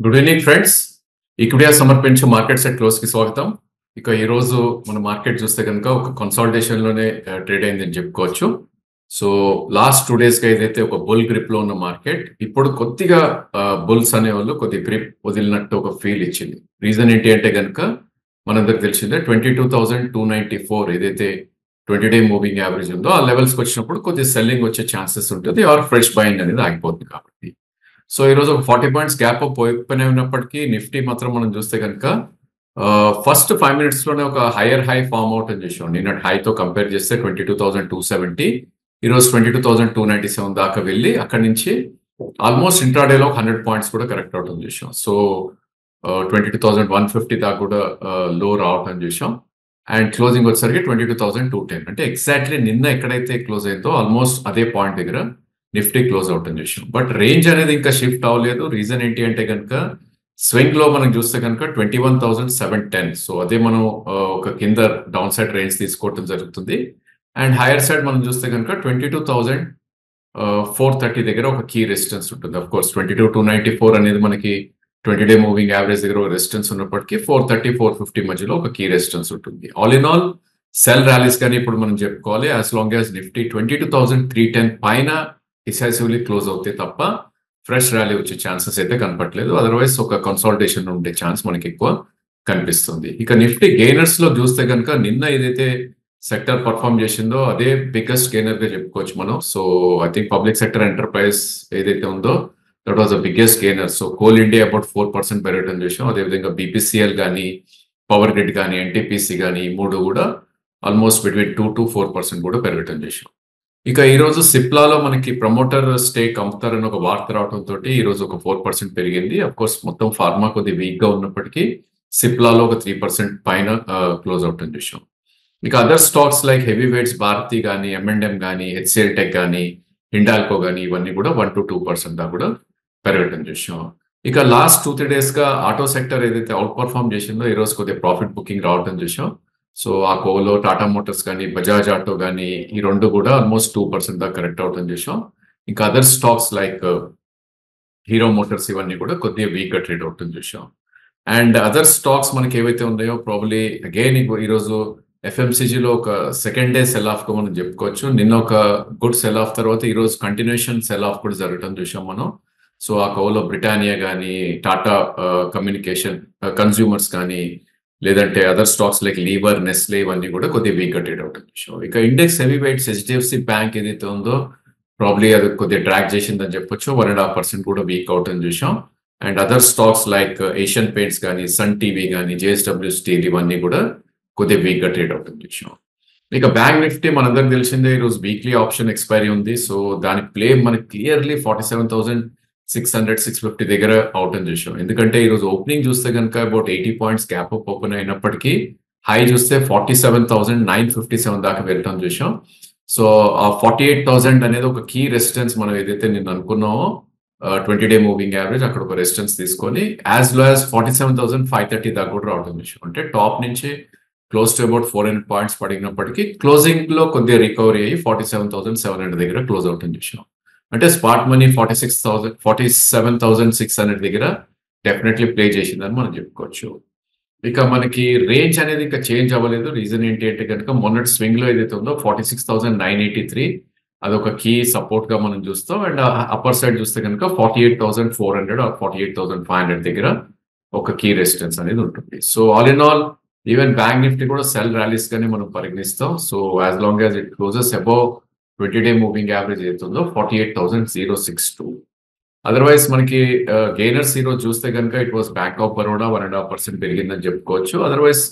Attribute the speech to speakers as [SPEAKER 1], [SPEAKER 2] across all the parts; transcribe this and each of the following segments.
[SPEAKER 1] Good evening friends. ఈక్విటీగా సమర్పించే market set close కి స్వాగతం. ఇక ఈ రోజు మన మార్కెట్ చూస్తే కనుక ఒక కన్సాలిడేషన్ లోనే ట్రేడ్ అయిందని చెప్పుకోవచ్చు. సో లాస్ట్ 2 days గా ఏదైతే ఒక బుల్ గ్రిప్ లో ఉన్న మార్కెట్ ఇప్పుడు కొద్దిగా బుల్స్ అనేవాళ్ళు కొద్దిగా గ్రిప్ వదిలినట్టు ఒక ఫీల్ ఇచ్చింది. రీజన్ ఏంటి అంటే కనుక మనందరికి తెలిసిందే 22,294 ఏదైతే 20-day మూవింగ్ యావరేజ్ ఉందో ఆ లెవెల్స్కి వచ్చినప్పుడు కొద్దిగా సెల్లింగ్ వచ్చే ఛాన్సెస్ ఉంటుంది ఆర్ ఫ్రెష్ బయింగ్ అనేది ఆగిపోతుంది కాబట్టి. సో ఈరోజు ఒక 40 పాయింట్స్ గ్యాప్ అప్ ఓపెన్ అయినప్పటికీ నిఫ్టీ మాత్రం మనం చూస్తే కనుక ఫస్ట్ 5 minutes లోనే ఒక హైయర్ హై ఫామ్ అవుట్ అని చూసాం. నిన్నటి హైతో కంపేర్ చేస్తే 22,270 ఈరోజు 22,297 దాకా వెళ్ళి అక్కడి నుంచి ఆల్మోస్ట్ ఇంట్రాడేలో 100 పాయింట్స్ కూడా కరెక్ట్ అవటం చూసాం. సో 22,150 దాకా కూడా లో రావటం చూసాం. అండ్ క్లోజింగ్ వచ్చేసరికి 22,210 అంటే ఎగ్జాక్ట్లీ నిన్న ఎక్కడైతే క్లోజ్ అయిందో ఆల్మోస్ట్ అదే పాయింట్ దగ్గర నిఫ్టీ క్లోజ్ అవుట్ అని చూసాం. బట్ రేంజ్ అనేది ఇంకా షిఫ్ట్ అవ్వలేదు. రీజన్ ఏంటి అంటే కనుక స్వింగ్ లో మనం చూస్తే కనుక 21,710. సో అదే మనం ఒక కింద డౌన్ సైడ్ రేంజ్ తీసుకోవటం జరుగుతుంది. అండ్ హైయర్ సైడ్ మనం చూస్తే కనుక 22,430 దగ్గర ఒక కీ రెసిస్టెన్స్ ఉంటుంది. అఫ్ కోర్స్ 22,294 అనేది మనకి 20-day మూవింగ్ యావరేజ్ దగ్గర ఒక రెసిస్టెన్స్ ఉన్నప్పటికీ 430, 450 మధ్యలో ఒక కీ రెసిస్టెన్స్ ఉంటుంది. All in all sell rallies కానీ ఇప్పుడు మనం చెప్పుకోవాలి. యాజ్ లాంగ్ యాజ్ నిఫ్టీ 22,310 పైన డిసైసివ్లీ క్లోజ్ అవుతే తప్ప ఫ్రెష్ ర్యాలీ వచ్చే ఛాన్సెస్ అయితే కనపట్లేదు. అదర్వైజ్ ఒక కన్సాలిడేషన్ ఉండే ఛాన్స్ మనకి ఎక్కువ కనిపిస్తుంది. ఇక నిఫ్టీ గెయినర్స్ లో చూస్తే కనుక నిన్న ఏదైతే సెక్టర్ పర్ఫామ్ చేసిందో అదే బిగ్గెస్ట్ గెయినర్ గా చెప్పుకోవచ్చు మనం. So I think public sector enterprise ఏదైతే ఉందో that was the biggest gainer. So coal India about 4% పెరగటం చేసాం. అదేవిధంగా బీపీసీఎల్ కానీ పవర్ గ్రిడ్ కానీ ఎన్టీపీసీ కానీ ఈ మూడు కూడా ఆల్మోస్ట్ బిట్వీన్ 2 to 4% కూడా పెరగటం చేసాం. ఇక ఈ రోజు సిప్లాలో మనకి ప్రమోటర్ స్టేక్ అమ్ముతారని ఒక వార్త రావడంతో ఈ రోజు ఒక 4% పెరిగింది. అఫ్ కోర్స్ మొత్తం ఫార్మా కొద్ది వీక్ గా ఉన్నప్పటికీ సిప్లాలో ఒక 3% పైన క్లోజ్ అవుట్ అని చూసాం. ఇక other stocks like heavy weights Bharti కానీ ఎంఎండ్ఎం కానీ హెచ్సిఎల్ టెక్ కానీ హిండాల్కో కానీ ఇవన్నీ కూడా 1 to 2% దాకా కూడా పెరగటం చూసాం. ఇక లాస్ట్ 2-3 days గా ఆటో సెక్టర్ ఏదైతే అవుట్ పర్ఫామ్ చేసిందో ఈ రోజు కొద్దిగా ప్రాఫిట్ బుకింగ్ రావటం చూసాం. సో ఆ కోలో టాటా మోటార్స్ కానీ బజాజ్ ఆటో కానీ ఈ రెండు కూడా ఆల్మోస్ట్ 2% దాకా కరెక్ట్ అవటం చూసాం. ఇంకా other stocks like hero Motors ఇవన్నీ కూడా కొద్దిగా వీక్ గా ట్రేడ్ అవటం చూసాం. అండ్ అదర్ స్టాక్స్ మనకి ఏవైతే ఉన్నాయో ప్రాబ్లీ అగైన్ ఈరోజు ఎఫ్ఎంసీజీలో ఒక సెకండ్ డే సెల్ ఆఫ్ గా మనం చెప్పుకోవచ్చు. నిన్న ఒక గుడ్ సెల్ ఆఫ్ తర్వాత ఈ రోజు కంటిన్యూషన్ సెల్ ఆఫ్ కూడా జరగటం చూసాం మనం. సో ఆ కోలో బ్రిటానియా కానీ టాటా కమ్యూనికేషన్ కన్స్యూమర్స్ కానీ లేదంటే other stocks like Lever Nestle ఇవన్నీ కూడా కొద్దిగా వీక్ గా ట్రేడ్ అవుతుంది. ఇక index heavy weights HDFC bank ఏదైతే ఉందో ప్రాబ్లీ అది కొద్దిగా ట్రాక్ చేసిందని చెప్పొచ్చు. 1.5% కూడా వీక్ అవుట్ అని చూసాం. And other stocks like Asian paints కానీ సన్ టీవీ కానీ జేఎస్డబ్ల్యూ స్టీల్ ఇవన్నీ కూడా కొద్దిగా వీక్ గా ట్రేడ్ అవుతుంది చూసాం. ఇక బ్యాంక్ నిఫ్టీ మనందరికి తెలిసిందే ఈరోజు వీక్లీ ఆప్షన్ ఎక్స్పైరీ ఉంది. సో దాని ప్లే మనకి క్లియర్లీ 47,600, 650 దగ్గర అవుట్ అని చూసాం. ఎందుకంటే ఈరోజు ఓపెనింగ్ చూస్తే కనుక about 80 points gap up open అయినప్పటికీ హై చూస్తే 47,957 దాకా వెళ్ళటం చూసాం. సో ఆ 48,000 అనేది ఒక కీ రెసిస్టెన్స్ మనం ఏదైతే నేను అనుకున్నామో 20-day మూవింగ్ యావరేజ్ అక్కడ ఒక రెసిస్టెన్స్ తీసుకొని యాజ్ లో యాజ్ 47,530 దాకా కూడా రావడం చూసాం. అంటే టాప్ నుంచి క్లోజ్ టు అబౌట్ 400 పాయింట్స్ పడినప్పటికీ క్లోజింగ్ లో కొద్దిగా రికవరీ అయ్యి 47,700 దగ్గర క్లోజ్ అవుట్ అని చూసాం. అంటే స్పాట్ మనీ 47,600 దగ్గర డెఫినెట్లీ ప్లే చేసిందని మనం చెప్పుకోవచ్చు. ఇక మనకి రేంజ్ అనేది ఇంకా చేంజ్ అవ్వలేదు. రీజన్ ఏంటి అంటే కనుక మొన్నటి స్వింగ్ లో ఏదైతే ఉందో 46,983 అదొక కీ సపోర్ట్ గా మనం చూస్తాం. అండ్ అప్పర్ సైడ్ చూస్తే కనుక 48,400 ఆర్ 48,500 దగ్గర ఒక కీ రెసిస్టెన్స్ అనేది ఉంటుంది. So all in all even bank Nifty కూడా సెల్ ర్యాలీస్ గానే మనం పరిగణిస్తాం. So as long as it closes above 20-day moving average అవుతుందో 48,062. అదర్వైజ్ మనకి గెయినర్స్ ఈరోజు చూస్తే కనుక it was bank of Baroda 1.5% పెరిగిందని చెప్పుకోవచ్చు. Otherwise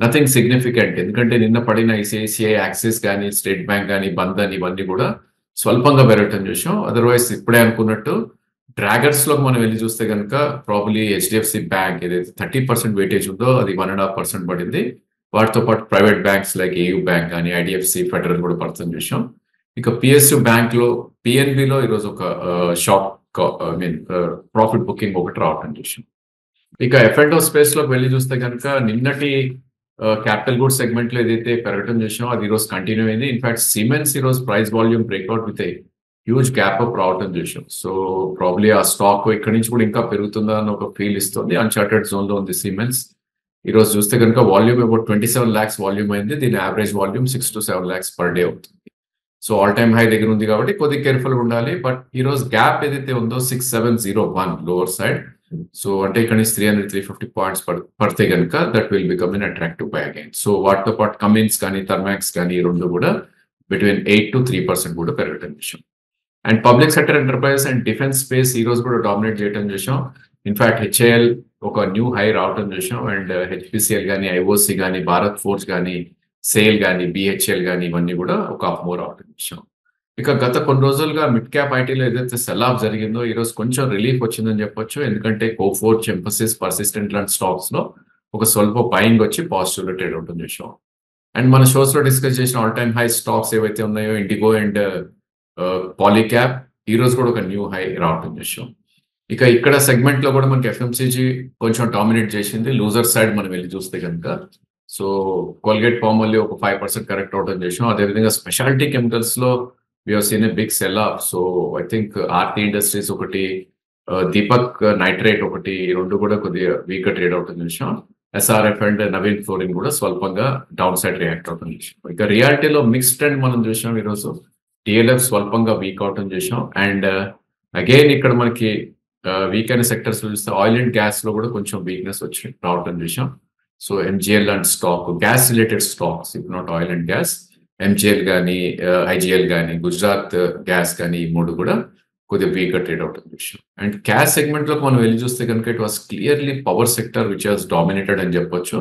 [SPEAKER 1] nothing significant. ఎందుకంటే నిన్న పడిన ఐసిఐసిఐ యాక్సిస్ కానీ స్టేట్ బ్యాంక్ కానీ బంధన్ ఇవన్నీ కూడా స్వల్పంగా పెరగటం చూసాం. అదర్వైజ్ ఇప్పుడే అనుకున్నట్టు డ్రాగర్స్ లో మనం వెళ్ళి చూస్తే కనుక ప్రాబ్లీ హెచ్డిఎఫ్సి బ్యాంక్ ఏదైతే 30% వెయిటేజ్ ఉందో అది 1.5% పడింది. వాటితో పాటు private banks like AU bank కానీ ఐడిఎఫ్సి ఫెడరల్ కూడా పడుతుంది చూసాం. ఇక పిఎస్యు బ్యాంక్ లో పిఎన్బిలో ఈరోజు ఒక షాక్ ప్రాఫిట్ బుకింగ్ ఒకటి రావటం చూసాం. ఇక ఎఫ్ఎండ్ఓ స్పేస్ లోకి వెళ్ళి చూస్తే కనుక నిన్నటి క్యాపిటల్ గుడ్ సెగ్మెంట్ లో ఏదైతే పెరగటం చూసామో అది ఈరోజు కంటిన్యూ అయింది. ఇన్ఫాక్ట్ సిమెన్స్ ఈరోజు price volume breakout with huge gap up రావటం చూసాం. సో ప్రాబ్లీ ఆ స్టాక్ ఇక్కడి నుంచి కూడా ఇంకా పెరుగుతుందా అని ఒక ఫీల్ ఇస్తుంది. అన్‌చార్టెడ్ జోన్‌లో ఉంది సిమెన్స్. ఈరోజు చూస్తే గనుక వాల్యూమ్ అబౌట్ 27 లాక్స్ వాల్యూమ్ అయింది. దీని average volume 6-7 lakhs per day అవుతుంది. సో ఆల్ టైమ్ హై దగ్గర ఉంది కాబట్టి కొద్దిగా కేర్‌ఫుల్‌గా ఉండాలి. బట్ ఈరోజు గ్యాప్ ఏదైతే ఉందో 6701 లోవర్ సైడ్. సో అంటే ఇక్కడ నుంచి 300, 350 పాయింట్స్ పడితే గనుక that will become an attractive by again. So వాటితో పాటు కమిన్స్ కానీ, థర్మాక్స్ కానీ ఈ 2 కూడా బిట్వీన్ 8-3% కూడా పెరగటం విషయం. And public sector enterprises and defence space ఈ రోజు కూడా డామినేట్ చేయడం చూసాం. ఇన్ఫాక్ట్ హెచ్ఏఎల్ ఒక న్యూ హై రావటం చూసాం. అండ్ హెచ్పిసిఎల్ కానీ, ఐఓసి కానీ, భారత్ ఫోర్జ్ కానీ, సేల్ కానీ, బిహెచ్ఎల్ కానీ ఇవన్నీ కూడా ఒక అప్ మూవ్ రావటం చూసాం. ఇక గత కొన్ని రోజులుగా మిడ్ క్యాప్ ఐటీలో ఏదైతే సెల్ ఆఫ్ జరిగిందో ఈ రోజు కొంచెం రిలీఫ్ వచ్చిందని చెప్పొచ్చు. ఎందుకంటే కోఫోర్జ్, ఎంఫసిస్, పర్సిస్టెంట్ లాంటి స్టాక్స్ లో ఒక స్వల్ప బయింగ్ వచ్చి పాజిటివ్ లో ట్రేడ్ అవుతుంది చూసాం. అండ్ మన షోస్ లో డిస్కస్ చేసిన ఆల్ టైమ్ హై స్టాక్స్ ఏవైతే ఉన్నాయో ఇండిగో అండ్ పాలీక్యాప్ ఈ రోజు కూడా ఒక న్యూ హై రావటం చూసాం. ఇక ఇక్కడ సెగ్మెంట్ లో కూడా మనకి ఎఫ్ఎంసీజీ కొంచెం డామినేట్ చేసింది. లూజర్ సైడ్ మనం వెళ్ళి చూస్తే కనుక సో కోల్గేట్ పామోలివ్ ఒక 5% కరెక్ట్ అవటం చేసాం. అదేవిధంగా స్పెషాలిటీ కెమికల్స్ లో we have seen a big sell off. So I think Aarti industries ఒకటి, దీపక్ నైట్రేట్ ఒకటి, ఈ 2 కూడా కొద్దిగా వీక్ గా ట్రేడ్ అవుతుంది చూసాం. ఎస్ఆర్ఎఫ్ అండ్ నవీన్ ఫ్లోరిన్ కూడా స్వల్పంగా డౌన్ సైడ్ రియాక్ట్ అవుతుంది చూసాం. ఇక రియాలిటీలో మిక్స్ ట్రెండ్ మనం చూసాం ఈరోజు. టిఎల్ఎఫ్ స్వల్పంగా వీక్ అవటం చూసాం. అండ్ అగైన్ ఇక్కడ మనకి వీక్ అయిన సెక్టర్స్ చూస్తే ఆయిల్ అండ్ గ్యాస్ లో కూడా కొంచెం వీక్నెస్ వచ్చి రావటం చూసాం. So MGL and stock, gas related stocks, if not oil and gas, MGL కానీ, ఐజిఎల్ కానీ, గుజరాత్ గ్యాస్ కానీ ఈ 3 కూడా కొద్దిగా వీక్ గా ట్రేడ్ అవుతుంది విషయం. అండ్ గ్యాస్ సెగ్మెంట్ లో మనం వెళ్ళి చూస్తే కనుక it was clearly power sector which has dominated అని చెప్పొచ్చు.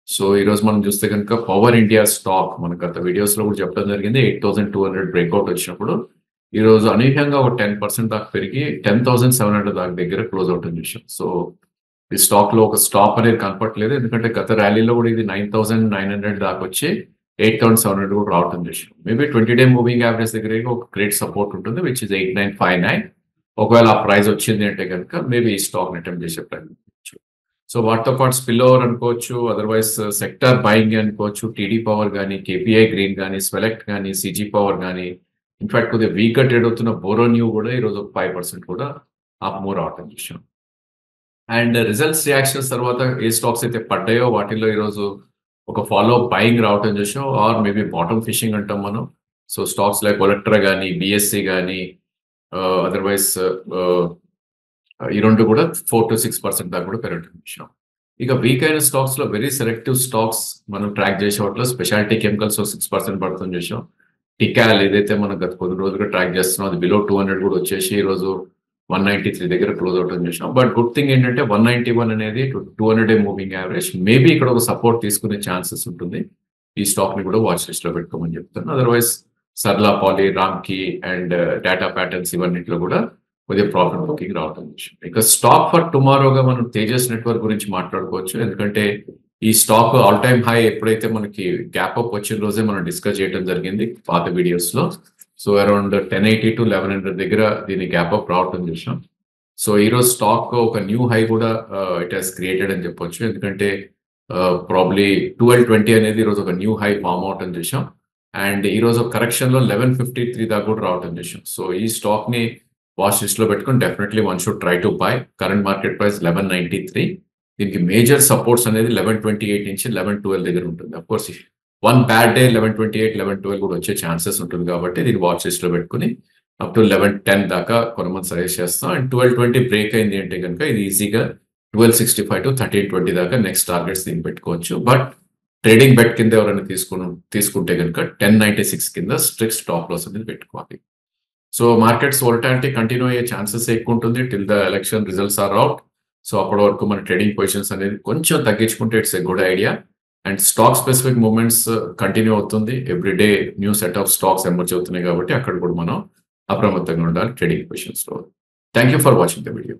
[SPEAKER 1] సో ఈ రోజు మనం చూస్తే కనుక పవర్ ఇండియా స్టాక్ మనకు గత వీడియోస్ లో కూడా చెప్పడం జరిగింది. 8200 బ్రేక్అవుట్ వచ్చినప్పుడు ఈ రోజు అనూహ్యంగా ఒక 10% దాకా పెరిగి 10,700 దాకా దగ్గర క్లోజ్ అవుతుంది విషయం. సో ఈ స్టాక్ లో ఒక స్టాప్ అనేది కనపట్లేదు. ఎందుకంటే గత ర్యాలీలో కూడా ఇది 9,900 దాకా వచ్చి 8,700 కూడా రావటం విషయం. మేబీ 20-డే మూవింగ్ యావరేజ్ దగ్గర ఒక గ్రేట్ సపోర్ట్ ఉంటుంది విచ్ ఇస్ 8959. ఒకవేళ ఆ ప్రైస్ వచ్చింది అంటే కనుక మేబీ ఈ స్టాక్ అటెంప్ట్ చేసే ప్రయత్నం. సో వాటితో పాటు స్పిల్ ఓవర్ అనుకోవచ్చు, అదర్వైజ్ సెక్టర్ బయింగ్ అనుకోవచ్చు. టీడీ పవర్ కానీ, కేపీఐ గ్రీన్ కానీ, స్వెలెక్ట్ కానీ, సిజీ పవర్ కానీ, ఇన్ఫాక్ట్ కొద్దిగా వీక్ గా ట్రేడ్ అవుతున్న బోరోన్యూ కూడా ఈ రోజు 5% కూడా అప్ మూవ్ రావటం చూసాం. అండ్ రిజల్ట్స్ రియాక్షన్స్ తర్వాత ఏ స్టాక్స్ అయితే పడ్డాయో వాటిల్లో ఈరోజు ఒక ఫాలో బయింగ్ రావటం చూసాం. ఆర్ మేబీ బాటమ్ ఫిషింగ్ అంటాం మనం. సో స్టాక్స్ లైక్ ఒలెక్ట్రా కానీ, బిఎస్సి కానీ, అదర్వైజ్ ఈ 2 కూడా 4-6% దాకా కూడా పెరగటం విషయం. ఇక వీక్ అయిన స్టాక్స్ లో వెరీ సెలెక్టివ్ స్టాక్స్ మనం ట్రాక్ చేసే వాటిలో స్పెషాలిటీ కెమికల్స్ 6% పడుతుంది చూసాం. టికాల్ ఏదైతే మనం గత కొద్ది రోజులుగా ట్రాక్ చేస్తున్నాం అది బిలో 200 కూడా వచ్చేసి ఈ రోజు 193 దగ్గర క్లోజ్ అవటం చూసాం. బట్ గుడ్ థింగ్ ఏంటంటే 191 అనేది 200-డే మూవింగ్ యావరేజ్. మేబీ ఇక్కడ ఒక సపోర్ట్ తీసుకునే ఛాన్సెస్ ఉంటుంది. ఈ స్టాక్ ని కూడా వాచ్ లిస్ట్ లో పెట్టుకోమని చెప్తాను. అదర్వైజ్ సర్లా పాలీ, రామ్కి అండ్ డాటా ప్యాటర్న్స్ ఇవన్నిట్లో కూడా కొద్దిగా ప్రాఫిట్ బుకింగ్ రావటం విషయం. ఇక స్టాక్ ఫర్ టుమారోగా మనం తేజస్ నెట్వర్క్ గురించి మాట్లాడుకోవచ్చు. ఎందుకంటే ఈ స్టాక్ ఆల్ టైమ్ హై ఎప్పుడైతే మనకి గ్యాప్ అప్ వచ్చిన రోజే మనం డిస్కస్ చేయడం జరిగింది పాత వీడియోస్ లో. సో అరౌండ్ 1080-1100 దగ్గర దీని గ్యాప్ అప్ రావటం చూసాం. సో ఈ రోజు స్టాక్ ఒక న్యూ హై కూడా ఇట్ హాస్ క్రియేటెడ్ అని చెప్పొచ్చు. ఎందుకంటే ప్రాబ్లీ 1220 అనేది ఈ రోజు ఒక న్యూ హై ఫామ్ అవటం చూసాం. అండ్ ఈ రోజు కరెక్షన్ లో 1153 దాకా కూడా రావటం చూసాం. సో ఈ స్టాక్ ని వాచ్ లిస్ట్ లో పెట్టుకుని definitely one should try to buy. Current market price 1193. దీనికి మేజర్ సపోర్ట్స్ అనేది 1128 నుంచి 1112 దగ్గర ఉంటుంది. Of course one bad day 1128, 1112 కూడా వచ్చే ఛాన్సెస్ ఉంటుంది కాబట్టి దీన్ని వాచ్ లిస్ట్ లో పెట్టుకుని అప్ టు 1110 దాకా కొంతమంది సజెస్ట్ చేస్తాం. అండ్ 1220 బ్రేక్ అయింది అంటే కనుక ఇది ఈజీగా 1265-1320 దాకా నెక్స్ట్ టార్గెట్స్ దీన్ని పెట్టుకోవచ్చు. బట్ ట్రేడింగ్ బెట్ కింద ఎవరైనా తీసుకుంటే కనుక 1096 కింద స్ట్రిక్ట్ స్టాప్ లాస్ అనేది పెట్టుకోవాలి. సో మార్కెట్స్ వోలటాలిటీ కంటిన్యూ అయ్యే ఛాన్సెస్ ఎక్కువ ఉంటుంది till the election results are out. So అప్పటి వరకు మన ట్రేడింగ్ పొజిషన్స్ అనేది కొంచెం తగ్గించుకుంటే it's a good idea. And stock specific movements continue అవుతుంది. Every day new set of stocks emerge అవుతున్నాయి కాబట్టి అక్కడ కూడా మనం అప్రమత్తంగా ఉండాలి ట్రేడింగ్ పొజిషన్స్ లో. Thank you for watching the video.